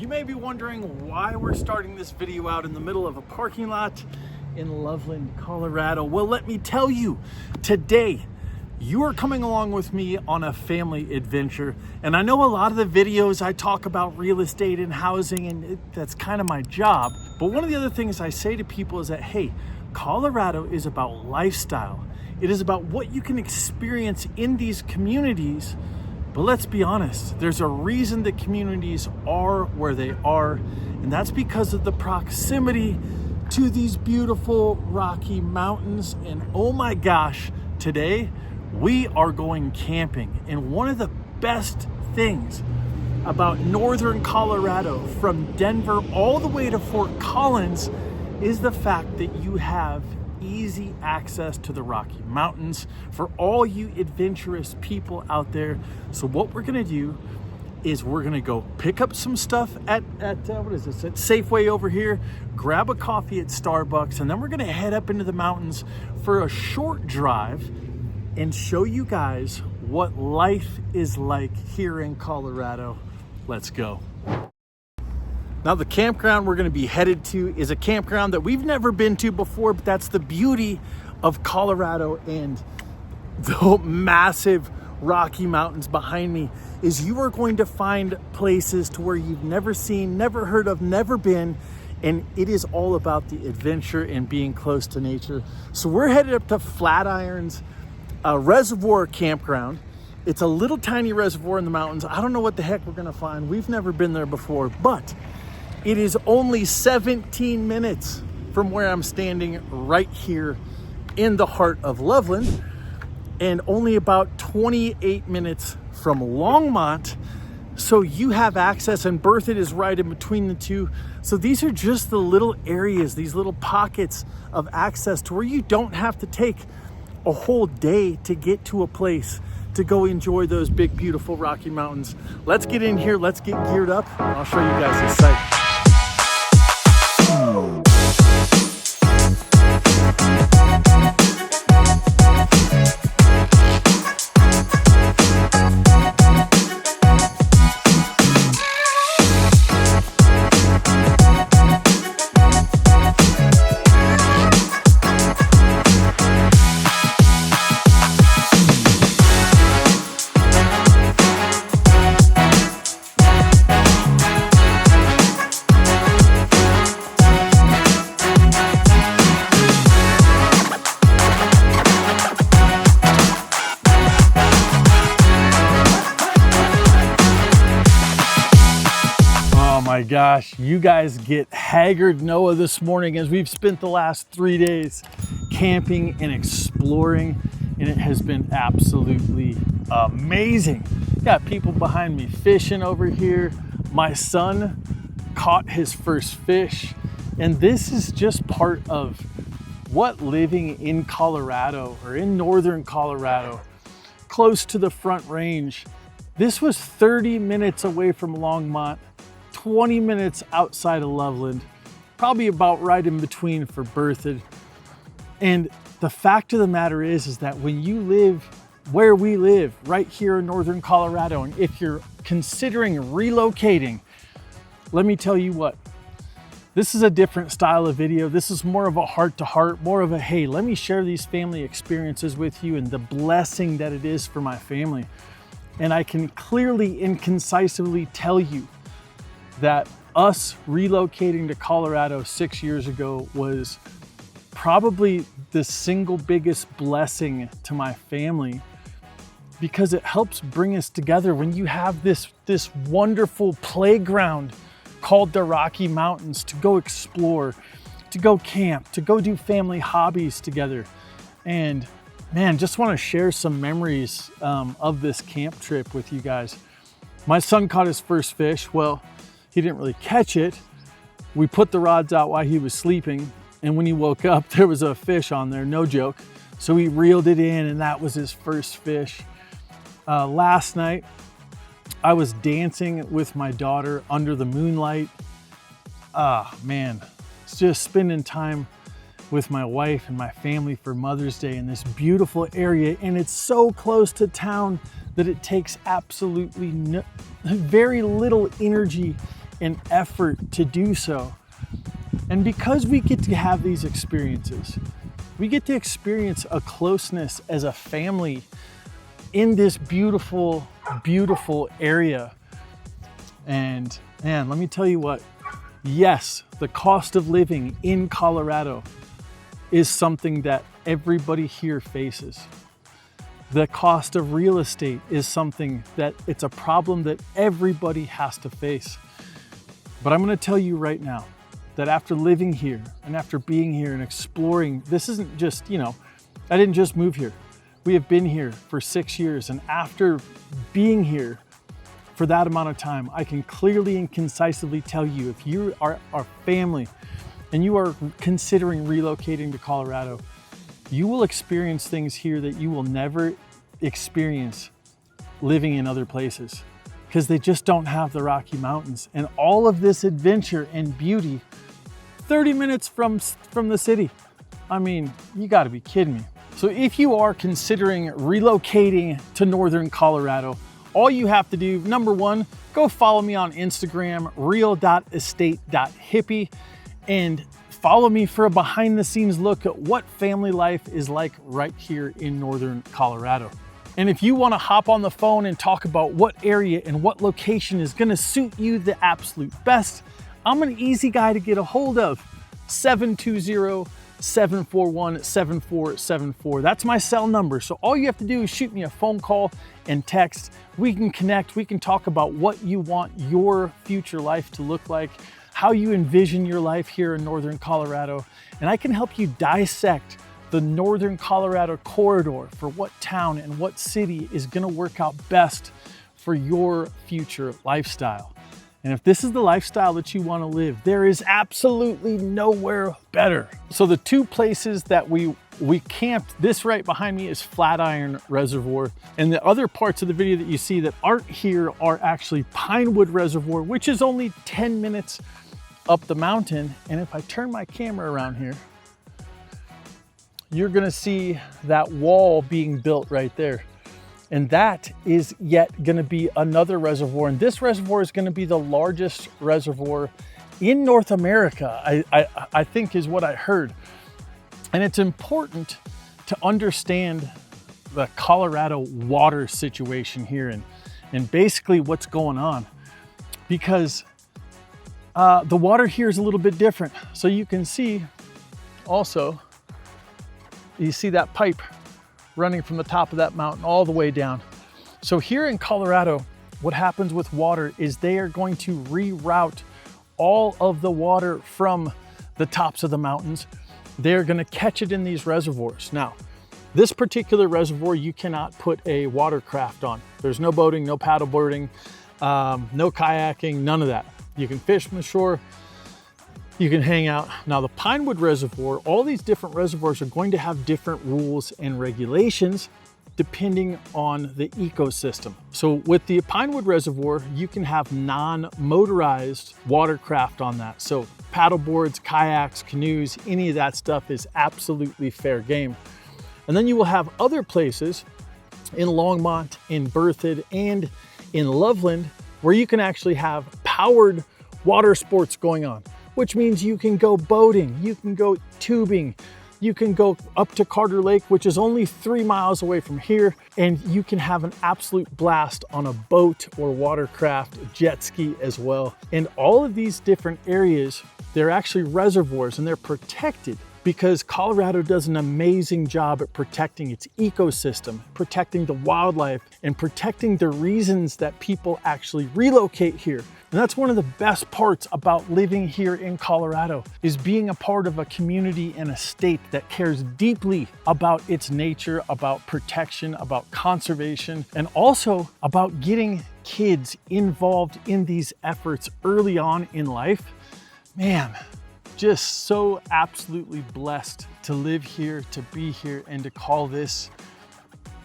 You may be wondering why we're starting this video out in the middle of a parking lot in Loveland, Colorado. Well, let me tell you, today you are coming along with me on a family adventure. And I know a lot of the videos I talk about real estate and housing, and that's kind of my job. But one of the other things I say to people is that, hey, Colorado is about lifestyle. It is about what you can experience in these communities. But let's be honest, there's a reason that communities are where they are, and that's because of the proximity to these beautiful Rocky Mountains. And oh my gosh, today we are going camping. And one of the best things about northern Colorado, from Denver all the way to Fort Collins, is the fact that you have easy access to the Rocky Mountains for all you adventurous people out there. So what we're gonna do is we're gonna go pick up some stuff at what is this, at Safeway over here, grab a coffee at Starbucks, and then we're gonna head up into the mountains for a short drive and show you guys what life is like here in Colorado. Let's go. Now, the campground we're going to be headed to is a campground that we've never been to before, but that's the beauty of Colorado and the massive Rocky Mountains behind me, is you are going to find places to where you've never seen, never heard of, never been, and it is all about the adventure and being close to nature. So we're headed up to Flatiron's Reservoir Campground. It's a little tiny reservoir in the mountains. I don't know what the heck we're going to find. We've never been there before, but it is only 17 minutes from where I'm standing right here in the heart of Loveland, and only about 28 minutes from Longmont. So you have access, and Berthoud is right in between the two. So these are just the little areas, these little pockets of access to where you don't have to take a whole day to get to a place to go enjoy those big, beautiful Rocky Mountains. Let's get in here, let's get geared up, and I'll show you guys the site. My gosh, you guys get haggard Noah this morning as we've spent the last 3 days camping and exploring, and it has been absolutely amazing. Got people behind me fishing over here. My son caught his first fish, and this is just part of what living in Colorado, or in northern Colorado, close to the Front Range. This was 30 minutes away from Longmont, 20 minutes outside of Loveland, probably about right in between for Berthoud. And the fact of the matter is that when you live where we live, right here in northern Colorado, and if you're considering relocating, let me tell you what, this is a different style of video. This is more of a heart-to-heart, more of a, hey, let me share these family experiences with you and the blessing that it is for my family. And I can clearly and concisely tell you that us relocating to Colorado 6 years ago was probably the single biggest blessing to my family, because it helps bring us together when you have this wonderful playground called the Rocky Mountains to go explore, to go camp, to go do family hobbies together. And man, just want to share some memories of this camp trip with you guys. My son caught his first fish. Well, he didn't really catch it. We put the rods out while he was sleeping, and when he woke up, there was a fish on there, no joke. So he reeled it in, and that was his first fish. Last night, I was dancing with my daughter under the moonlight. Man, it's just spending time with my wife and my family for Mother's Day in this beautiful area, and it's so close to town that it takes absolutely very little energy an effort to do so. And because we get to have these experiences, we get to experience a closeness as a family in this beautiful, beautiful area. And man, let me tell you what, yes, the cost of living in Colorado is something that everybody here faces. The cost of real estate is something that it's a problem that everybody has to face. But I'm gonna tell you right now that after living here and after being here and exploring, this isn't just, I didn't just move here. We have been here for 6 years, and after being here for that amount of time, I can clearly and concisely tell you, if you are our family and you are considering relocating to Colorado, you will experience things here that you will never experience living in other places, because they just don't have the Rocky Mountains and all of this adventure and beauty 30 minutes from the city. I mean, you gotta be kidding me. So if you are considering relocating to Northern Colorado, all you have to do, number one, go follow me on Instagram, real.estate.hippie, and follow me for a behind the scenes look at what family life is like right here in Northern Colorado. And if you wanna hop on the phone and talk about what area and what location is gonna suit you the absolute best, I'm an easy guy to get a hold of. 720-741-7474. That's my cell number. So all you have to do is shoot me a phone call and text. We can connect. We can talk about what you want your future life to look like, how you envision your life here in Northern Colorado. And I can help you dissect the Northern Colorado corridor for what town and what city is gonna work out best for your future lifestyle. And if this is the lifestyle that you want to live, there is absolutely nowhere better. So the two places that we camped, this right behind me is Flatiron Reservoir. And the other parts of the video that you see that aren't here are actually Pinewood Reservoir, which is only 10 minutes up the mountain. And if I turn my camera around here, you're gonna see that wall being built right there. And that is yet gonna be another reservoir. And this reservoir is gonna be the largest reservoir in North America, I think is what I heard. And it's important to understand the Colorado water situation here and basically what's going on, because the water here is a little bit different. So you can see also, you see that pipe running from the top of that mountain all the way down. So here in Colorado, what happens with water is they are going to reroute all of the water from the tops of the mountains. They're gonna catch it in these reservoirs. Now, this particular reservoir, you cannot put a watercraft on. There's no boating, no paddle boarding, no kayaking, none of that. You can fish from the shore, you can hang out. Now the Pinewood Reservoir, all these different reservoirs are going to have different rules and regulations depending on the ecosystem. So with the Pinewood Reservoir, you can have non-motorized watercraft on that. So paddle boards, kayaks, canoes, any of that stuff is absolutely fair game. And then you will have other places in Longmont, in Berthoud, and in Loveland where you can actually have powered water sports going on, which means you can go boating, you can go tubing, you can go up to Carter Lake, which is only 3 miles away from here, and you can have an absolute blast on a boat or watercraft, jet ski as well. And all of these different areas, they're actually reservoirs and they're protected because Colorado does an amazing job at protecting its ecosystem, protecting the wildlife, and protecting the reasons that people actually relocate here. And that's one of the best parts about living here in Colorado, is being a part of a community and a state that cares deeply about its nature, about protection, about conservation, and also about getting kids involved in these efforts early on in life. Man, just so absolutely blessed to live here, to be here, and to call this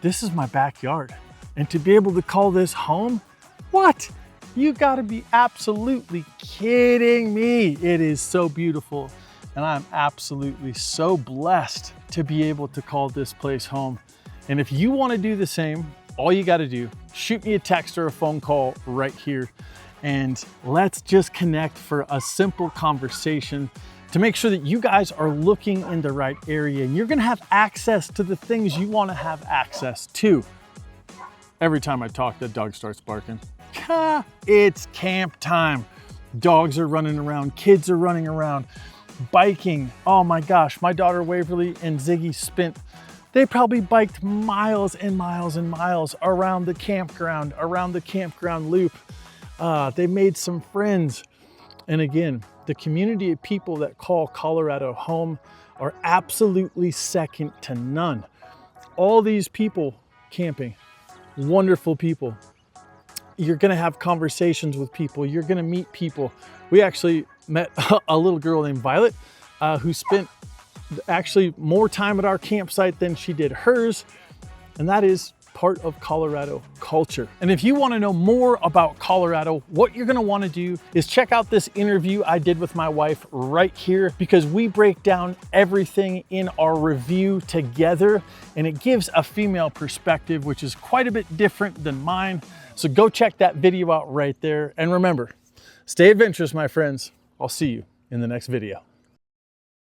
is my backyard. And to be able to call this home, what? You gotta be absolutely kidding me. It is so beautiful. And I'm absolutely so blessed to be able to call this place home. And if you wanna do the same, all you gotta do, shoot me a text or a phone call right here. and let's just connect for a simple conversation to make sure that you guys are looking in the right area and you're gonna have access to the things you wanna have access to. Every time I talk, the dog starts barking. It's camp time. Dogs are running around, kids are running around, biking. Oh my gosh, my daughter Waverly and Ziggy they probably biked miles and miles and miles around the campground loop. They made some friends. And again, the community of people that call Colorado home are absolutely second to none. All these people camping, wonderful people. You're gonna have conversations with people. You're gonna meet people. We actually met a little girl named Violet who spent actually more time at our campsite than she did hers. And that is part of Colorado culture. And if you want to know more about Colorado, what you're going to want to do is check out this interview I did with my wife right here, because we break down everything in our review together and it gives a female perspective, which is quite a bit different than mine. So go check that video out right there. And remember, stay adventurous, my friends. I'll see you in the next video.